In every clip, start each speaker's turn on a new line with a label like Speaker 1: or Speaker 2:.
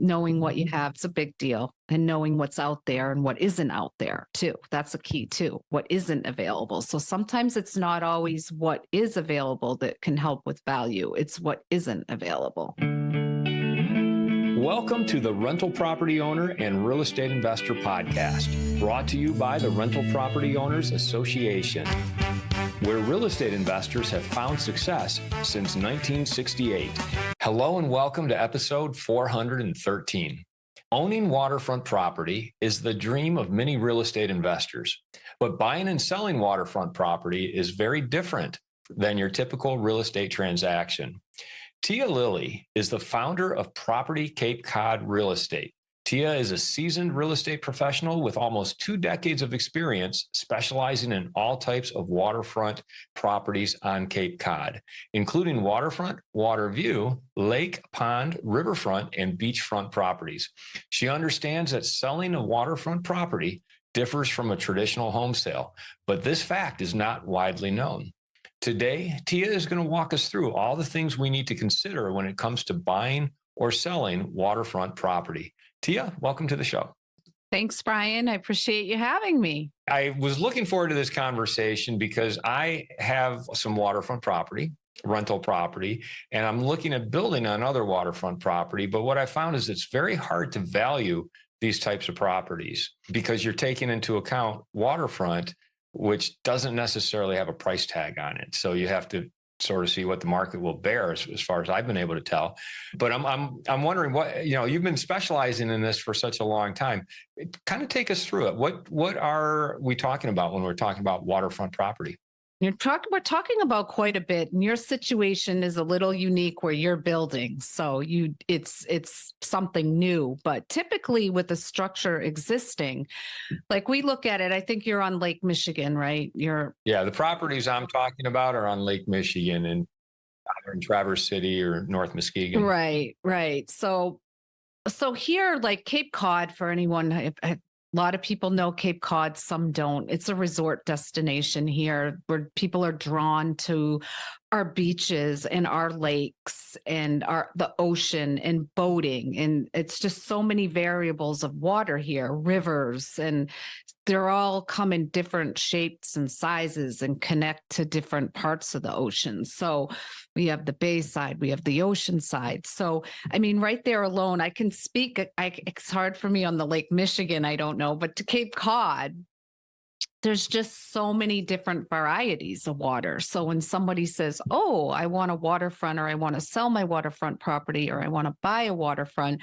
Speaker 1: knowing what you have is a big deal, and knowing what's out there and what isn't out there too. That's a key too, what isn't available. So sometimes it's not always what is available that can help with value. It's what isn't available.
Speaker 2: Welcome to the Rental Property Owner and Real Estate Investor Podcast, brought to you by the Rental Property Owners Association, where real estate investors have found success since 1968. Hello and welcome to episode 413. Owning waterfront property is the dream of many real estate investors, but buying and selling waterfront property is very different than your typical real estate transaction. Tia Lilly is the founder of Property Cape Cod Real Estate. Tia is a seasoned real estate professional with almost 2 decades of experience specializing in all types of waterfront properties on Cape Cod, including waterfront, water view, lake, pond, riverfront, and beachfront properties. She understands that selling a waterfront property differs from a traditional home sale, but this fact is not widely known. Today, Tia is going to walk us through all the things we need to consider when it comes to buying or selling waterfront property. Tia, welcome to the show.
Speaker 1: Thanks, Brian. I appreciate you having me.
Speaker 2: I was looking forward to this conversation because I have some waterfront property, rental property, and I'm looking at building on other waterfront property. But what I found is it's very hard to value these types of properties because you're taking into account waterfront, which doesn't necessarily have a price tag on it. So you have to sort of see what the market will bear as far as I've been able to tell. But I'm wondering what, you've been specializing in this for such a long time. Kind of take us through it. What are we talking about when we're talking about waterfront property?
Speaker 1: We're talking about quite a bit, and your situation is a little unique where you're building. So it's something new, but typically with a structure existing, like we look at it, I think you're on Lake Michigan, right?
Speaker 2: The properties I'm talking about are on Lake Michigan and either in Traverse City or North Muskegon.
Speaker 1: Right. So here, like Cape Cod, for anyone, a lot of people know Cape Cod, some don't. It's a resort destination here where people are drawn to our beaches and our lakes and the ocean and boating. And it's just so many variables of water here, rivers, and they're all come in different shapes and sizes and connect to different parts of the ocean. So we have the bay side, we have the ocean side. So, I mean, right there alone, I can speak, it's hard for me on the Lake Michigan, I don't know, but to Cape Cod, there's just so many different varieties of water. So when somebody says, oh, I want a waterfront, or I want to sell my waterfront property, or I want to buy a waterfront,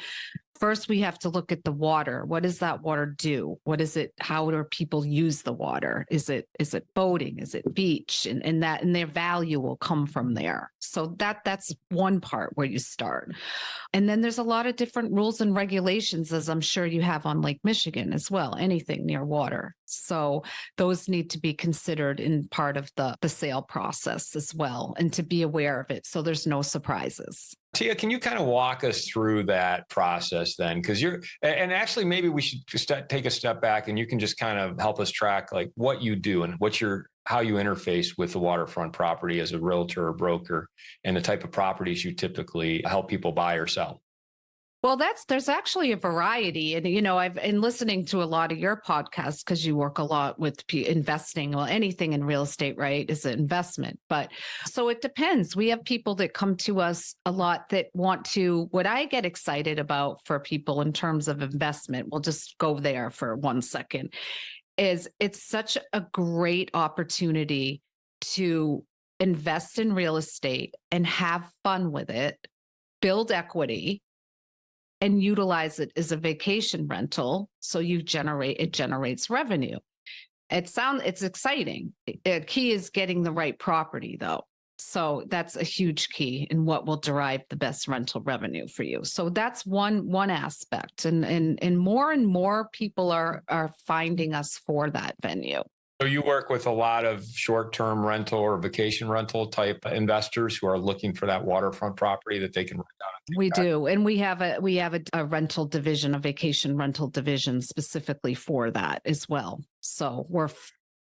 Speaker 1: first we have to look at the water. What does that water do? What is it? How do people use the water? Is it boating? Is it beach? And their value will come from there. So that's one part where you start. And then there's a lot of different rules and regulations, as I'm sure you have on Lake Michigan as well, anything near water. So those need to be considered in part of the sale process as well, and to be aware of it so there's no surprises.
Speaker 2: Tia, can you kind of walk us through that process then? Because and actually maybe we should just take a step back and you can just kind of help us track like what you do and how you interface with the waterfront property as a realtor or broker, and the type of properties you typically help people buy or sell.
Speaker 1: Well, there's actually a variety. And, I've been listening to a lot of your podcasts because you work a lot with investing. Well, anything in real estate, right, is an investment. But so it depends. We have people that come to us a lot that want to, what I get excited about for people in terms of investment, we'll just go there for 1 second, is it's such a great opportunity to invest in real estate and have fun with it, build equity, and utilize it as a vacation rental. So it generates revenue. It's exciting. The key is getting the right property though. So that's a huge key in what will derive the best rental revenue for you. So that's one aspect. And more people are finding us for that venue.
Speaker 2: So you work with a lot of short-term rental or vacation rental type investors who are looking for that waterfront property that they can rent out.
Speaker 1: We do. And we have a rental division, a vacation rental division specifically for that as well. So we're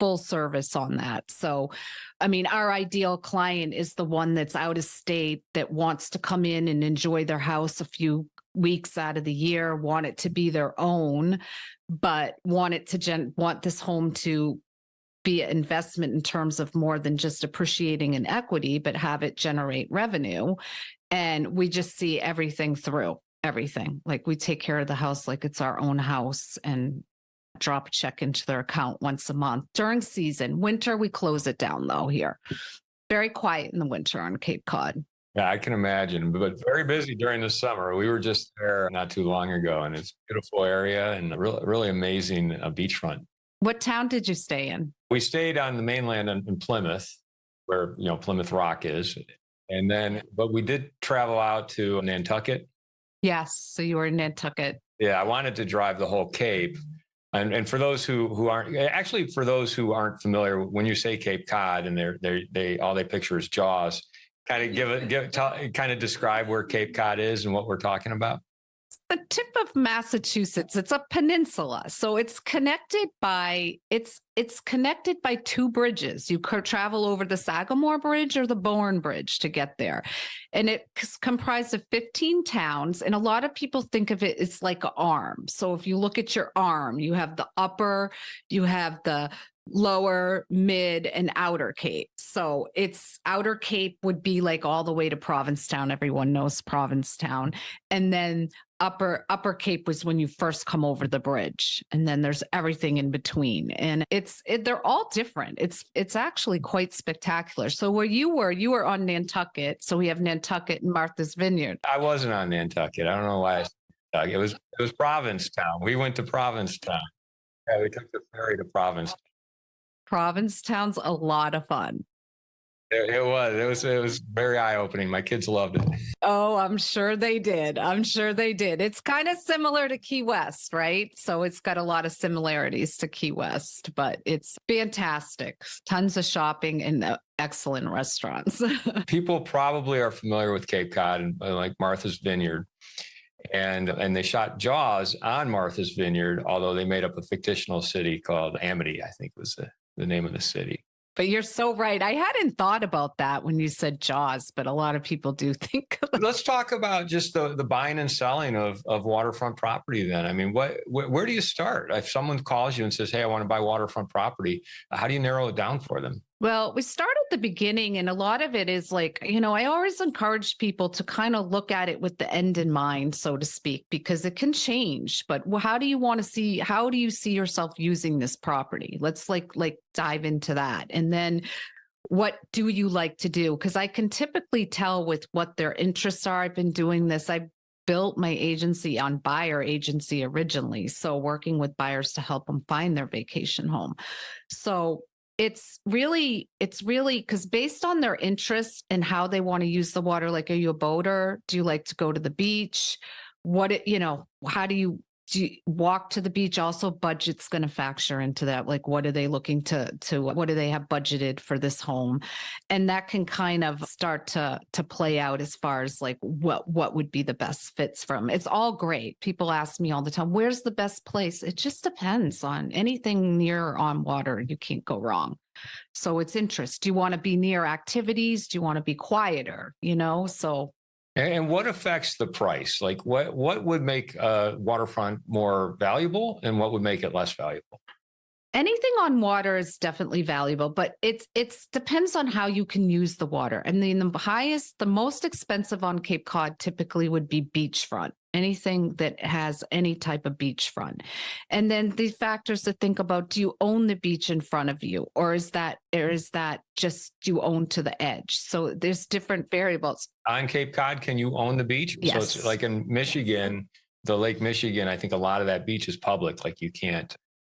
Speaker 1: full service on that. So, I mean, our ideal client is the one that's out of state that wants to come in and enjoy their house a few weeks out of the year, want it to be their own, but want this home to be an investment in terms of more than just appreciating in equity, but have it generate revenue. And we just see everything through everything. Like we take care of the house like it's our own house and drop a check into their account once a month during season. Winter, we close it down though here. Very quiet in the winter on Cape Cod.
Speaker 2: Yeah, I can imagine, but very busy during the summer. We were just there not too long ago, and it's a beautiful area and a really amazing beachfront.
Speaker 1: What town did you stay in?
Speaker 2: We stayed on the mainland in Plymouth, where Plymouth Rock is, and then but we did travel out to Nantucket.
Speaker 1: Yes, so you were in Nantucket.
Speaker 2: Yeah, I wanted to drive the whole Cape. And for those who aren't familiar, when you say Cape Cod and they all they picture is Jaws, kind of describe where Cape Cod is and what we're talking about.
Speaker 1: It's the tip of Massachusetts. It's a peninsula, so it's connected by two bridges. You could travel over the Sagamore Bridge or the Bourne Bridge to get there, and it's comprised of 15 towns. And a lot of people think of it as like an arm. So if you look at your arm, you have the upper, you have the lower, mid, and outer Cape. So it's outer Cape would be like all the way to Provincetown. Everyone knows Provincetown, and then upper Cape was when you first come over the bridge, and then there's everything in between, and they're all different. It's actually quite spectacular. So where you were on Nantucket. So we have Nantucket and Martha's Vineyard.
Speaker 2: I wasn't on Nantucket. I don't know why. It was Provincetown. We went to Provincetown. Yeah, we took the ferry to Provincetown.
Speaker 1: Provincetown's a lot of fun.
Speaker 2: It was very eye-opening. My kids loved it.
Speaker 1: Oh, I'm sure they did. It's kind of similar to Key West, right? So it's got a lot of similarities to Key West, but it's fantastic. Tons of shopping and excellent restaurants.
Speaker 2: People probably are familiar with Cape Cod and like Martha's Vineyard. And they shot Jaws on Martha's Vineyard, although they made up a fictional city called Amity, I think was the name of the city.
Speaker 1: But you're so right. I hadn't thought about that when you said Jaws, but a lot of people do think of it.
Speaker 2: Let's talk about just the buying and selling of waterfront property then. I mean, where do you start? If someone calls you and says, hey, I want to buy waterfront property, how do you narrow it down for them?
Speaker 1: Well, we start at the beginning, and a lot of it is like, I always encourage people to kind of look at it with the end in mind, so to speak, because it can change. But how do you see yourself using this property? Let's like dive into that. And then what do you like to do? Because I can typically tell with what their interests are. I've been doing this. I built my agency on buyer agency originally. So working with buyers to help them find their vacation home. So it's really because based on their interests and how they want to use the water, like, are you a boater? Do you like to go to the beach? How do you walk to the beach? Also, budget's going to factor into that. Like, what are they looking to what do they have budgeted for this home? And that can kind of start to play out as far as like what would be the best fits from. It's all great. People ask me all the time, where's the best place? It just depends on anything near on water. You can't go wrong. So it's interest. Do you want to be near activities? Do you want to be quieter? So.
Speaker 2: And what affects the price? Like what would make waterfront more valuable and what would make it less valuable?
Speaker 1: Anything on water is definitely valuable, but it's depends on how you can use the water. And the most expensive on Cape Cod typically would be beachfront. Anything that has any type of beachfront. And then the factors to think about, do you own the beach in front of you? Or is that just you own to the edge? So there's different variables.
Speaker 2: On Cape Cod, can you own the beach?
Speaker 1: Yes.
Speaker 2: So it's like in Michigan, the Lake Michigan, I think a lot of that beach is public. Like you can't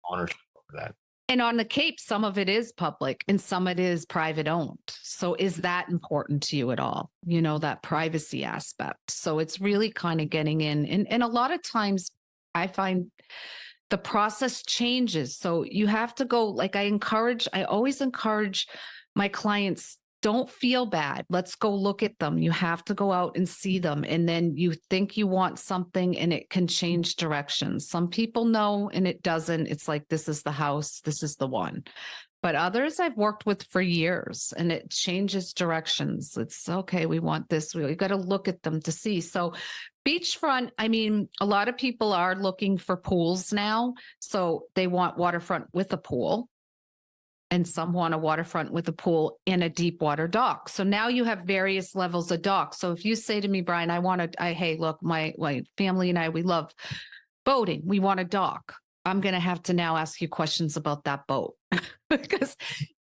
Speaker 2: ownership over that.
Speaker 1: And on the Cape, some of it is public and some it is private owned. So is that important to you at all? That privacy aspect. So it's really kind of getting in. And a lot of times I find the process changes. So you have to go, like I always encourage my clients, don't feel bad. Let's go look at them. You have to go out and see them. And then you think you want something and it can change directions. Some people know and it doesn't. It's like, this is the house. This is the one. But others I've worked with for years and it changes directions. It's okay, we want this. We got to look at them to see. So, beachfront, I mean, a lot of people are looking for pools now. So, they want waterfront with a pool. And some want a waterfront with a pool in a deep water dock. So now you have various levels of dock. So if you say to me, Brian, hey, look, my family and I, we love boating. We want a dock. I'm going to have to now ask you questions about that boat because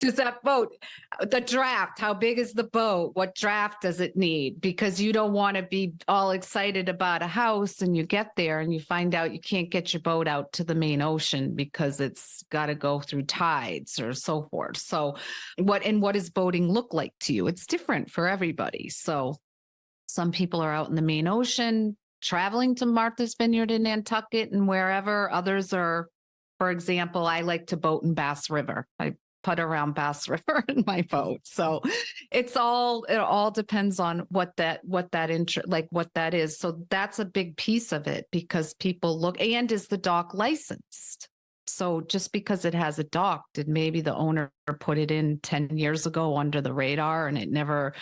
Speaker 1: does that boat, the draft, how big is the boat? What draft does it need? Because you don't want to be all excited about a house and you get there and you find out you can't get your boat out to the main ocean because it's got to go through tides or so forth. So what does boating look like to you? It's different for everybody. So some people are out in the main ocean, traveling to Martha's Vineyard in Nantucket and wherever. Others are, for example, I like to boat in Bass River. I put around Bass River in my boat. So it all depends on what that is. So that's a big piece of it because people look, and is the dock licensed? So just because it has a dock, did maybe the owner put it in 10 years ago under the radar and it never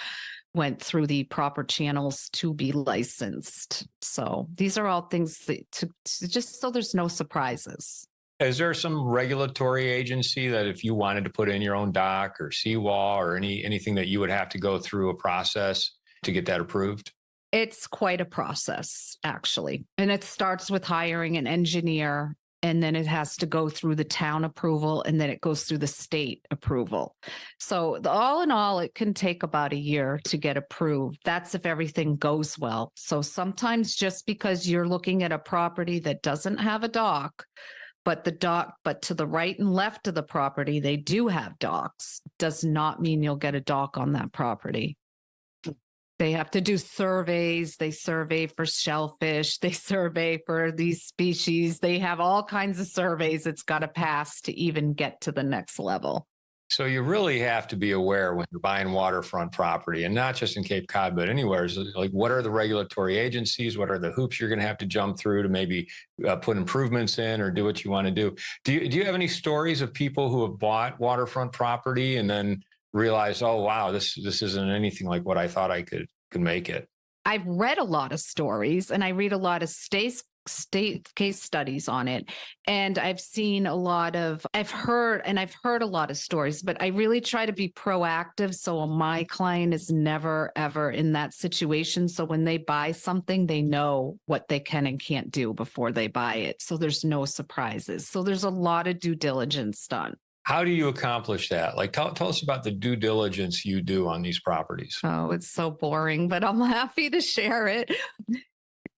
Speaker 1: went through the proper channels to be licensed? So these are all things that to just so there's no surprises.
Speaker 2: Is there some regulatory agency that if you wanted to put in your own dock or seawall or anything that you would have to go through a process to get that approved?
Speaker 1: It's quite a process, actually. And it starts with hiring an engineer, and then it has to go through the town approval, and then it goes through the state approval. So all in all, it can take about a year to get approved. That's if everything goes well. So sometimes just because you're looking at a property that doesn't have a dock, but to the right and left of the property, they do have docks, does not mean you'll get a dock on that property. They have to do surveys. They survey for shellfish. They survey for these species. They have all kinds of surveys it's got to pass to even get to the next level.
Speaker 2: So you really have to be aware when you're buying waterfront property, and not just in Cape Cod, but anywhere. Like, what are the regulatory agencies? What are the hoops you're going to have to jump through to maybe put improvements in or do what you want to do? Do you have any stories of people who have bought waterfront property and then realized, oh, wow, this isn't anything like what I thought I could make it?
Speaker 1: I've read a lot of stories and I read a lot of state case studies on it. And I've heard a lot of stories, but I really try to be proactive. So my client is never, ever in that situation. So when they buy something, they know what they can and can't do before they buy it. So there's no surprises. So there's a lot of due diligence done.
Speaker 2: How do you accomplish that? Like, tell us about the due diligence you do on these properties.
Speaker 1: Oh, it's so boring, but I'm happy to share it.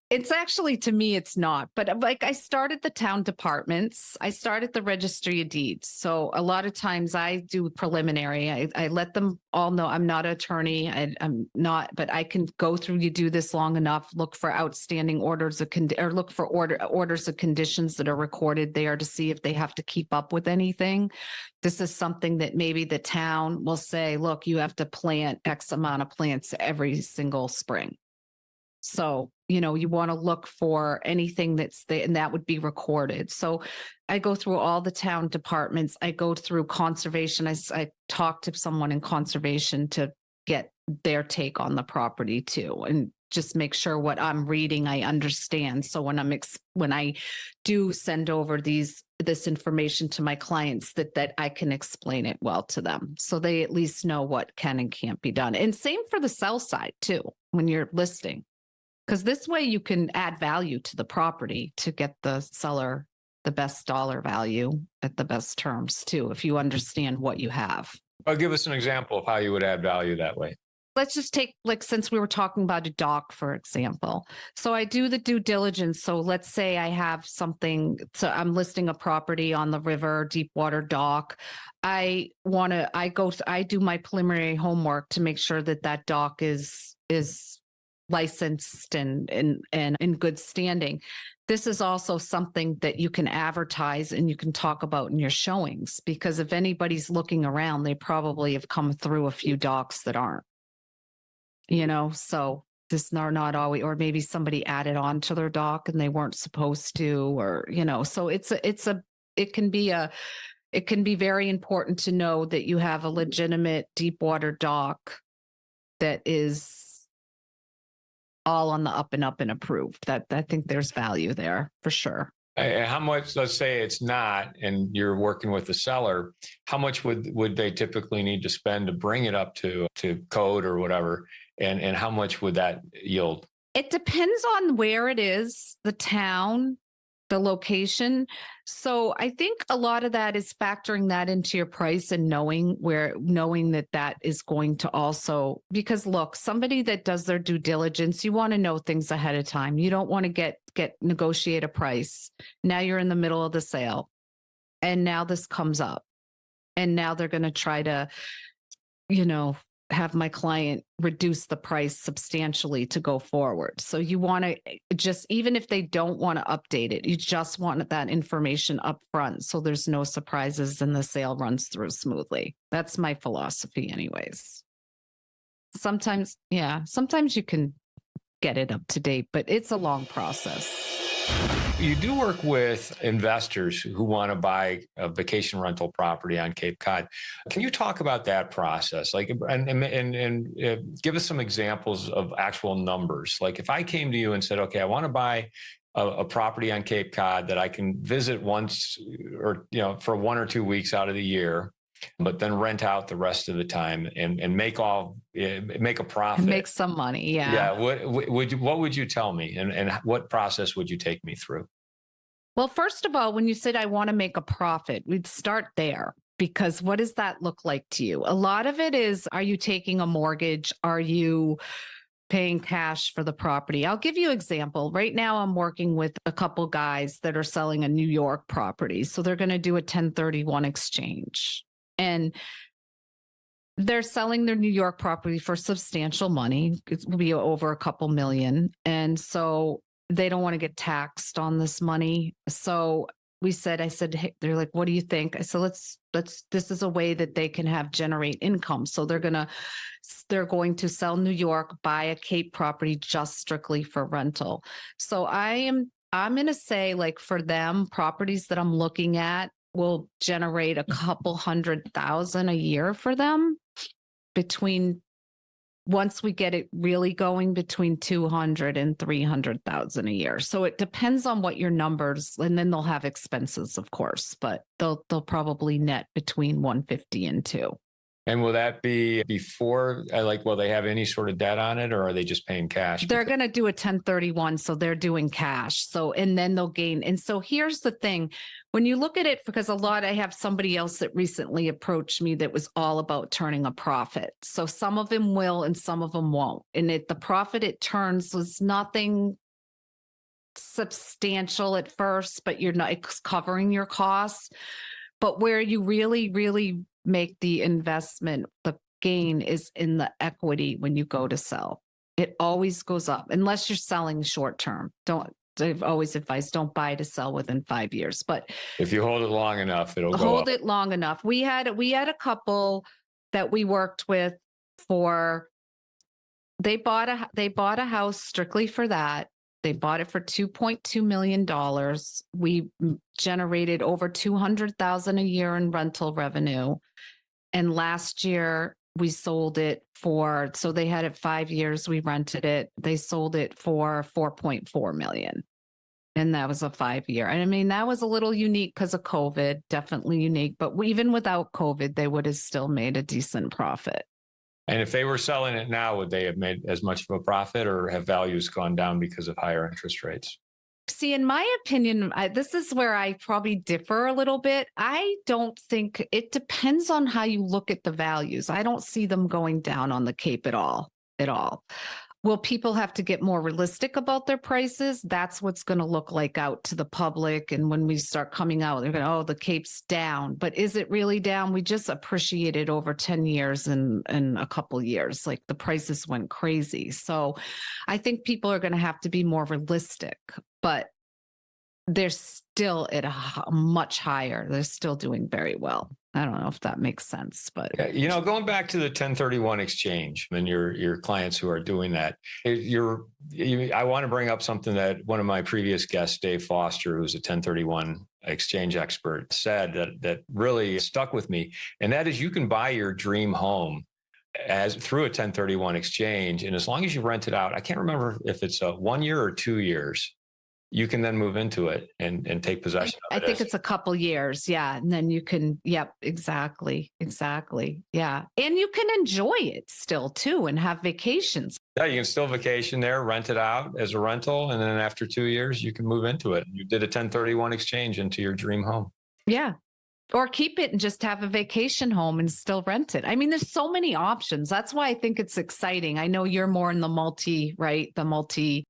Speaker 1: It's actually, to me, it's not. But like, I started the town departments. I started the registry of deeds. So a lot of times I do preliminary. I let them all know I'm not an attorney. I'm not, but I can go through, you do this long enough, look for outstanding orders or look for orders of conditions that are recorded there to see if they have to keep up with anything. This is something that maybe the town will say, look, you have to plant X amount of plants every single spring. So, you want to look for anything that's there, and that would be recorded. So I go through all the town departments. I go through conservation. I talk to someone in conservation to get their take on the property too, and just make sure what I'm reading, I understand. So when I do send over this information to my clients, that I can explain it well to them. So they at least know what can and can't be done. And same for the sell side too, when you're listing. Because this way you can add value to the property to get the seller the best dollar value at the best terms too, if you understand what you have.
Speaker 2: I'll give us an example of how you would add value that way.
Speaker 1: Let's just take, like, since we were talking about a dock, for example. So I do the due diligence. So let's say I have something, so I'm listing a property on the river, deep water dock. I do my preliminary homework to make sure that dock is licensed and in good standing. This is also something that you can advertise and you can talk about in your showings, because if anybody's looking around, they probably have come through a few docks that aren't, so this are not always, or maybe somebody added on to their dock and they weren't supposed to, or, so it can be a it can be very important to know that you have a legitimate deep water dock that is all on the up and up and approved. That I think there's value there for sure.
Speaker 2: How much, let's say it's not, and you're working with the seller, how much would they typically need to spend to bring it up to code or whatever? And how much would that yield?
Speaker 1: It depends on where it is, the town, the location. So I think a lot of that is factoring that into your price and knowing that is going to also, because look, somebody that does their due diligence, you want to know things ahead of time. You don't want to negotiate a price. Now you're in the middle of the sale and now this comes up and now they're going to try to, have my client reduce the price substantially to go forward. So you want to just, even if they don't want to update it, you just want that information up front so there's no surprises and the sale runs through smoothly. That's my philosophy anyways. Sometimes you can get it up to date, but it's a long process.
Speaker 2: You do work with investors who want to buy a vacation rental property on Cape Cod. Can you talk about that process? Like, and give us some examples of actual numbers. Like if I came to you and said, okay, I want to buy a property on Cape Cod that I can visit once or, for 1 or 2 weeks out of the year, but then rent out the rest of the time and make a profit.
Speaker 1: Make some money. Yeah.
Speaker 2: Yeah. What would you tell me? And what process would you take me through?
Speaker 1: Well, first of all, when you said I want to make a profit, we'd start there because what does that look like to you? A lot of it is, are you taking a mortgage? Are you paying cash for the property? I'll give you an example. Right now, I'm working with a couple guys that are selling a New York property. So they're going to do a 1031 exchange. And they're selling their New York property for substantial money. It will be over a couple million. And so they don't want to get taxed on this money. So I said, hey, they're like, what do you think? I said, this is a way that they can generate income. So they're going to sell New York, buy a Cape property just strictly for rental. So I'm going to say, like, for them, properties that I'm looking at will generate a couple $100,000 a year for them once we get it really going, between 200 and 300,000 a year. So it depends on what your numbers, and then they'll have expenses, of course, but they'll probably net between 150 and 2.
Speaker 2: And will that be before, will they have any sort of debt on it, or are they just paying cash?
Speaker 1: They're going to do a 1031. So they're doing cash. So, and then they'll gain. And so here's the thing, when you look at it, because I have somebody else that recently approached me that was all about turning a profit. So some of them will, and some of them won't. And the profit it turns was nothing substantial at first, but it's covering your costs. But where you really, really make the investment, the gain is in the equity when you go to sell. It always goes up unless you're selling short term. I've always advised, don't buy to sell within 5 years. But
Speaker 2: if you hold it long enough, it'll go up.
Speaker 1: Hold it long enough. We had a couple that we worked with they bought a house strictly for that. They bought it for $2.2 million. We generated over $200,000 a year in rental revenue. And last year we sold it so they had it 5 years. We rented it. They sold it for $4.4 million. And that was a 5-year. And I mean, that was a little unique because of COVID, definitely unique. But even without COVID, they would have still made a decent profit.
Speaker 2: And if they were selling it now, would they have made as much of a profit, or have values gone down because of higher interest rates?
Speaker 1: See, in my opinion, this is where I probably differ a little bit. I don't think, it depends on how you look at the values. I don't see them going down on the Cape at all. Will people have to get more realistic about their prices? That's what's going to look like out to the public. And when we start coming out, they're going, the Cape's down. But is it really down? We just appreciated over 10 years and a couple years. Like the prices went crazy. So I think people are going to have to be more realistic, but they're still at a much higher. They're still doing very well. I don't know if that makes sense, but
Speaker 2: going back to the 1031 exchange and your clients who are doing that, I want to bring up something that one of my previous guests, Dave Foster, who's a 1031 exchange expert said that really stuck with me. And that is, you can buy your dream home as through a 1031 exchange. And as long as you rent it out, I can't remember if it's a 1 year or 2 years, you can then move into it and take possession of it.
Speaker 1: I think it's a couple years. Yeah. And then you can, yep, exactly. Exactly. Yeah. And you can enjoy it still too and have vacations.
Speaker 2: Yeah, you can still vacation there, rent it out as a rental. And then after 2 years, you can move into it. You did a 1031 exchange into your dream home.
Speaker 1: Yeah. Or keep it and just have a vacation home and still rent it. I mean, there's so many options. That's why I think it's exciting. I know you're more in the multifamily.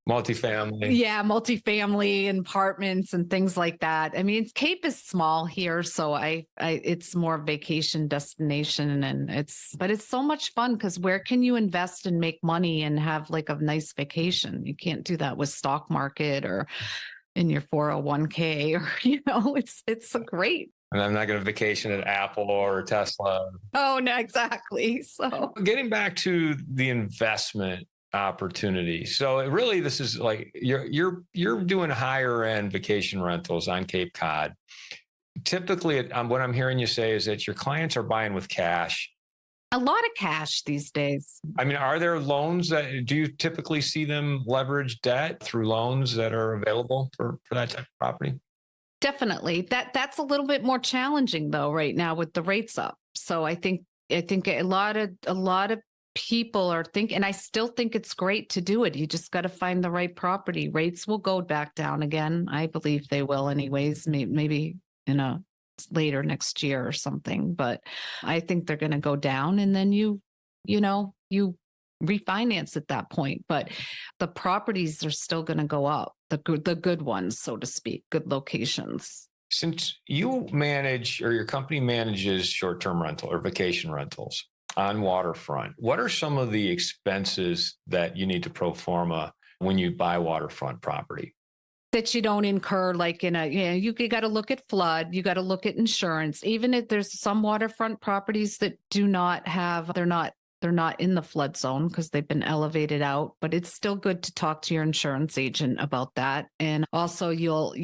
Speaker 1: Yeah, multifamily apartments and things like that. I mean, Cape is small here, so it's more vacation destination, but it's so much fun because where can you invest and make money and have like a nice vacation? You can't do that with stock market or in your 401k or it's great.
Speaker 2: And I'm not going to vacation at Apple or Tesla.
Speaker 1: Oh, no, exactly. So
Speaker 2: getting back to the investment opportunity. So this is like you're doing higher end vacation rentals on Cape Cod. Typically, what I'm hearing you say is that your clients are buying with cash.
Speaker 1: A lot of cash these days.
Speaker 2: I mean, are there loans do you typically see them leverage debt through loans that are available for that type of property?
Speaker 1: Definitely. That's a little bit more challenging though right now with the rates up. So I think a lot of people are thinking, and I still think it's great to do it. You just got to find the right property. Rates will go back down again. I believe they will anyways, maybe later next year or something, but I think they're going to go down, and then you refinance at that point, but the properties are still going to go up, the good ones, so to speak, good locations.
Speaker 2: Since you manage, or your company manages, short-term rental or vacation rentals on Waterfront, what are some of the expenses that you need to pro forma when you buy waterfront property?
Speaker 1: That you don't incur, like you got to look at flood, you got to look at insurance. Even if there's some waterfront properties that they're not in the flood zone because they've been elevated out, but it's still good to talk to your insurance agent about that. And also so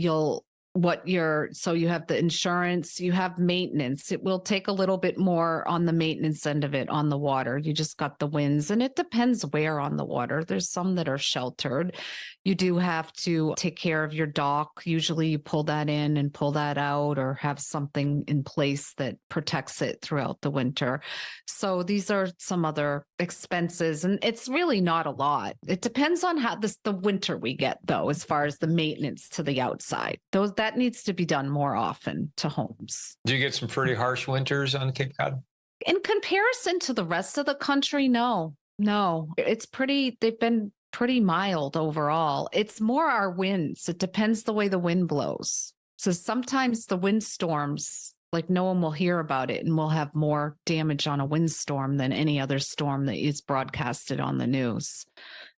Speaker 1: you have the insurance, you have maintenance. It will take a little bit more on the maintenance end of it on the water. You just got the winds, and it depends where on the water. There's some that are sheltered. You do have to take care of your dock. Usually you pull that in and pull that out, or have something in place that protects it throughout the winter. So these are some other expenses, and it's really not a lot. It depends on how the winter we get though, as far as the maintenance to the outside. That needs to be done more often to homes.
Speaker 2: Do you get some pretty harsh winters on Cape Cod?
Speaker 1: In comparison to the rest of the country, no. They've been pretty mild overall. It's more our winds. It depends the way the wind blows. So sometimes the windstorms, like no one will hear about it, and we'll have more damage on a windstorm than any other storm that is broadcasted on the news.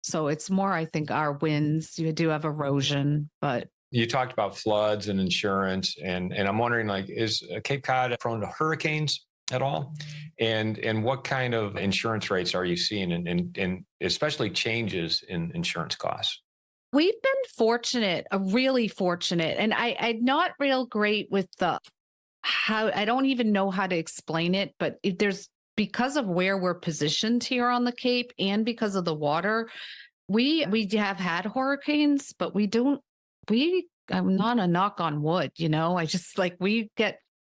Speaker 1: So it's more, I think, our winds. You do have erosion, but
Speaker 2: you talked about floods and insurance, and I'm wondering, like, is Cape Cod prone to hurricanes at all? And what kind of insurance rates are you seeing, and especially changes in insurance costs?
Speaker 1: We've been fortunate, really fortunate, and I'm not real great with how, I don't even know how to explain it, but because of where we're positioned here on the Cape and because of the water, we have had hurricanes, but I'm not a knock on wood, I just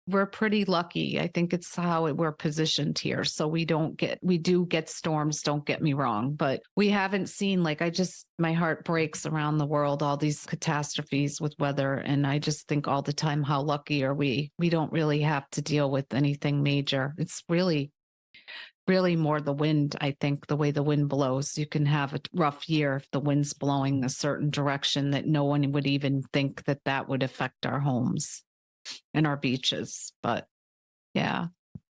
Speaker 1: we're pretty lucky. I think it's how we're positioned here. So we do get storms, don't get me wrong, but we haven't seen, my heart breaks around the world, all these catastrophes with weather. And I just think all the time, how lucky are we? We don't really have to deal with anything major. It's really more the wind. I think the way the wind blows, you can have a rough year if the wind's blowing a certain direction that no one would even think that would affect our homes and our beaches. But yeah.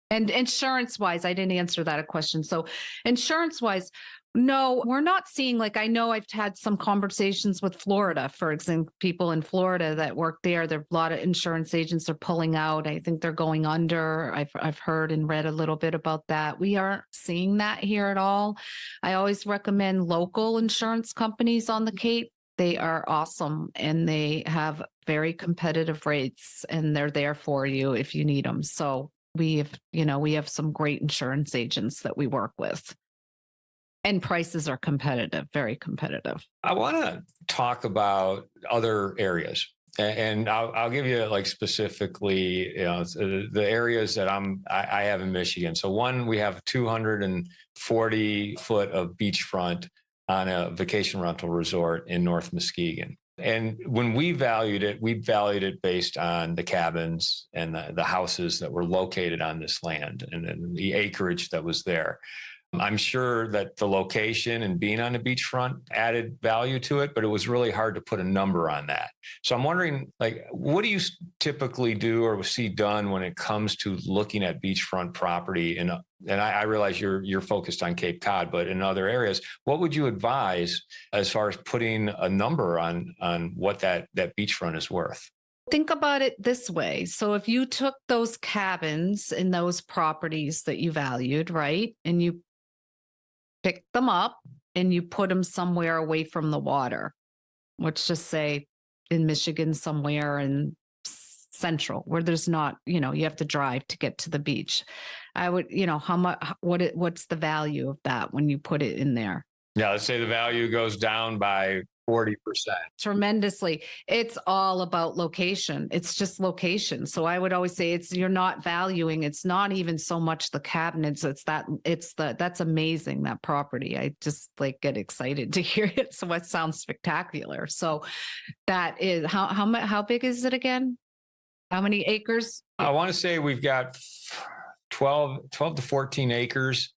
Speaker 1: And insurance wise, I didn't answer that question. So insurance wise, no, we're not seeing, I know I've had some conversations with Florida, for example, people in Florida that work there. There are a lot of insurance agents are pulling out. I think they're going under. I've heard and read a little bit about that. We aren't seeing that here at all. I always recommend local insurance companies on the Cape. They are awesome, and they have very competitive rates, and they're there for you if you need them. So we have some great insurance agents that we work with, and prices are competitive, very competitive.
Speaker 2: I want to talk about other areas. And I'll give you like specifically, the areas that I have in Michigan. So one, we have 240 foot of beachfront on a vacation rental resort in North Muskegon. And when we valued it based on the cabins and the houses that were located on this land and the acreage that was there. I'm sure that the location and being on the beachfront added value to it, but it was really hard to put a number on that. So I'm wondering, like, what do you typically do or see done when it comes to looking at beachfront property? And I realize you're focused on Cape Cod, but in other areas, what would you advise as far as putting a number on what that beachfront is worth?
Speaker 1: Think about it this way. So if you took those cabins and those properties that you valued, right, and you pick them up and you put them somewhere away from the water. Let's just say in Michigan, somewhere in central where there's not, you have to drive to get to the beach. I would, how much, what's the value of that when you put it in there?
Speaker 2: Yeah, let's say the value goes down by 40%.
Speaker 1: Tremendously. It's all about location. It's just location. So I would always say you're not valuing. It's not even so much the cabinets. That's amazing, that property. I just get excited to hear it. So it sounds spectacular. So that is how big is it again? How many acres?
Speaker 2: I want to say we've got 12 to 14 acres,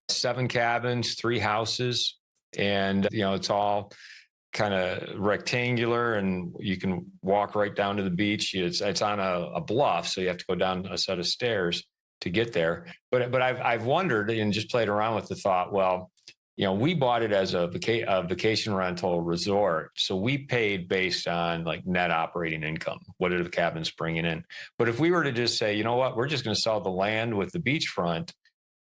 Speaker 2: 7 cabins, 3 houses. And, it's all kind of rectangular and you can walk right down to the beach. It's on a bluff. So you have to go down a set of stairs to get there. But I've wondered and just played around with the thought, well, we bought it as a vacation rental resort. So we paid based on like net operating income. What are the cabins bringing in? But if we were to just say, you know what, we're just going to sell the land with the beachfront,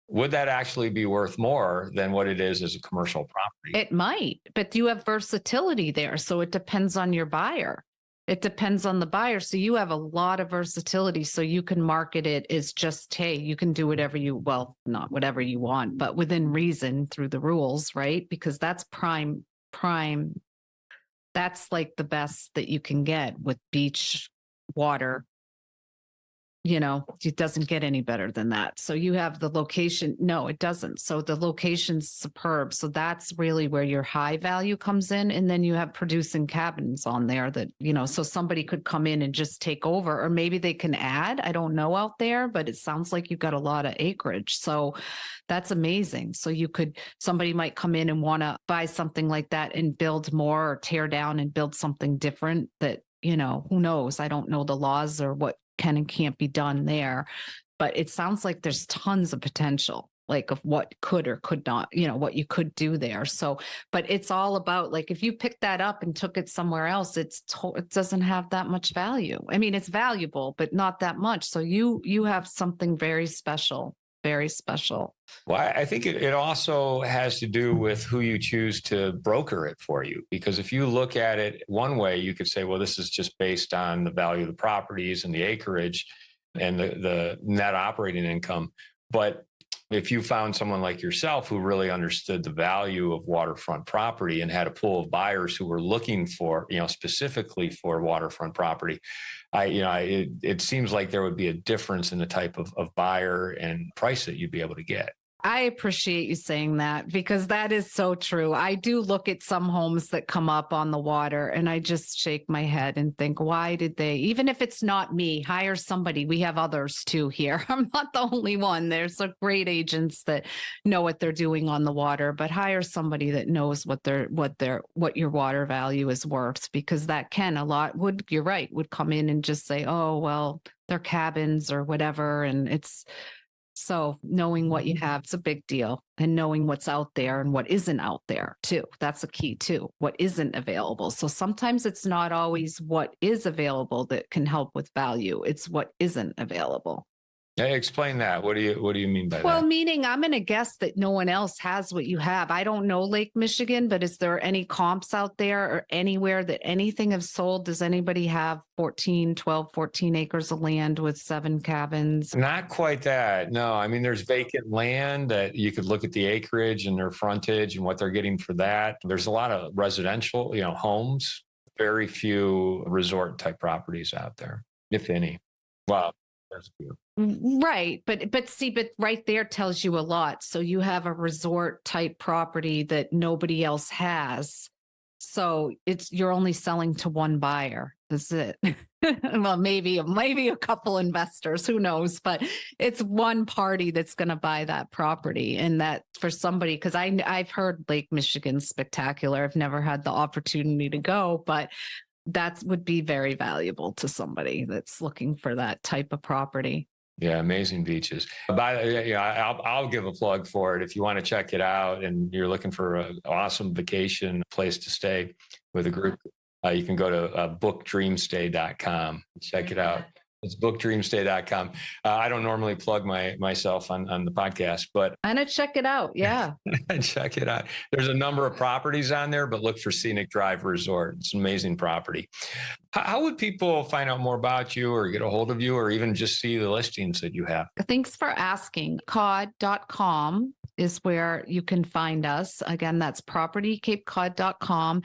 Speaker 2: would that actually be worth more than what it is as a commercial property?
Speaker 1: It might, but you have versatility there. So it depends on your buyer. It depends on the buyer. So you have a lot of versatility. So you can market it as just, hey, you can do not whatever you want, but within reason through the rules, right? Because that's prime. That's like the best that you can get with beach water. It doesn't get any better than that. So you have the location. No, it doesn't. So the location's superb. So that's really where your high value comes in. And then you have producing cabins on there that, so somebody could come in and just take over, or maybe they can add. I don't know out there, but it sounds like you've got a lot of acreage. So that's amazing. So somebody might come in and want to buy something like that and build more or tear down and build something different that, who knows? I don't know the laws or what can and can't be done there, but it sounds like there's tons of potential, like of what could or could not, what you could do there. So, but it's all about if you pick that up and took it somewhere else, it doesn't have that much value. I mean, it's valuable, but not that much. So you have something very special. Very special.
Speaker 2: Well, I think it also has to do with who you choose to broker it for you. Because if you look at it one way, you could say, well, this is just based on the value of the properties and the acreage and the net operating income. But if you found someone like yourself who really understood the value of waterfront property and had a pool of buyers who were looking for, specifically for waterfront property, it seems like there would be a difference in the type of buyer and price that you'd be able to get.
Speaker 1: I appreciate you saying that because that is so true. I do look at some homes that come up on the water and I just shake my head and think, why did they, even if it's not me, hire somebody. We have others too here. I'm not the only one. There's some great agents that know what they're doing on the water, but hire somebody that knows what your water value is worth, because that you're right, would come in and just say, oh, well, they're cabins or whatever. And so knowing what you have is a big deal, and knowing what's out there and what isn't out there too. That's a key too. What isn't available. So sometimes it's not always what is available that can help with value. It's what isn't available.
Speaker 2: Hey, explain that. What do you mean by
Speaker 1: Well,
Speaker 2: that?
Speaker 1: meaning I'm going to guess that no one else has what you have. I don't know Lake Michigan, but is there any comps out there or anywhere that anything have sold? Does anybody have 14 acres of land with 7 cabins?
Speaker 2: Not quite that. No, I mean, there's vacant land that you could look at the acreage and their frontage and what they're getting for that. There's a lot of residential, homes, very few resort type properties out there, if any. Wow. There's a few.
Speaker 1: Right. But right there tells you a lot. So you have a resort type property that nobody else has. So you're only selling to one buyer. That's it. Well, maybe a couple investors, who knows, but it's one party that's going to buy that property. And that for somebody, because I've heard Lake Michigan's spectacular. I've never had the opportunity to go, but that would be very valuable to somebody that's looking for that type of property.
Speaker 2: Yeah, amazing beaches. I'll give a plug for it if you want to check it out and you're looking for an awesome vacation place to stay with a group. You can go to bookdreamstay.com. Check it out. It's bookdreamstay.com. I don't normally plug myself on the podcast, but
Speaker 1: I'm going to check it out. Yeah.
Speaker 2: check it out. There's a number of properties on there, but look for Scenic Drive Resort. It's an amazing property. How would people find out more about you or get a hold of you or even just see the listings that you have?
Speaker 1: Thanks for asking. CapecodCod.com is where you can find us. Again, that's propertycapecod.com.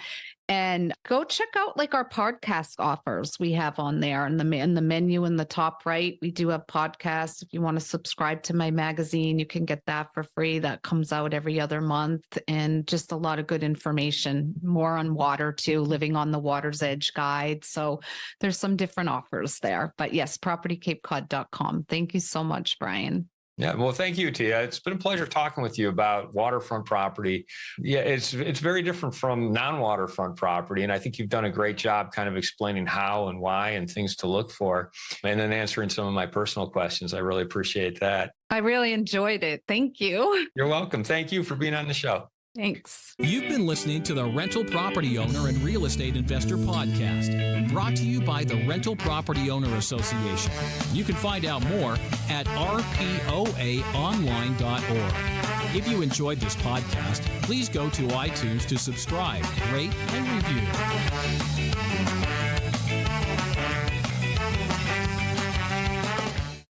Speaker 1: And go check out like our podcast offers we have on there in the menu in the top right. We do have podcasts. If you want to subscribe to my magazine, you can get that for free. That comes out every other month, and just a lot of good information, more on water too, living on the water's edge guide. So there's some different offers there, but yes, propertycapecod.com. Thank you so much, Brian.
Speaker 2: Yeah, well, thank you, Tia. It's been a pleasure talking with you about waterfront property. Yeah, it's very different from non-waterfront property, and I think you've done a great job kind of explaining how and why and things to look for, and then answering some of my personal questions. I really appreciate that.
Speaker 1: I really enjoyed it. Thank you.
Speaker 2: You're welcome. Thank you for being on the show.
Speaker 1: Thanks.
Speaker 3: You've been listening to the Rental Property Owner and Real Estate Investor Podcast, brought to you by the Rental Property Owner Association. You can find out more at rpoaonline.org. If you enjoyed this podcast, please go to iTunes to subscribe, rate, and review.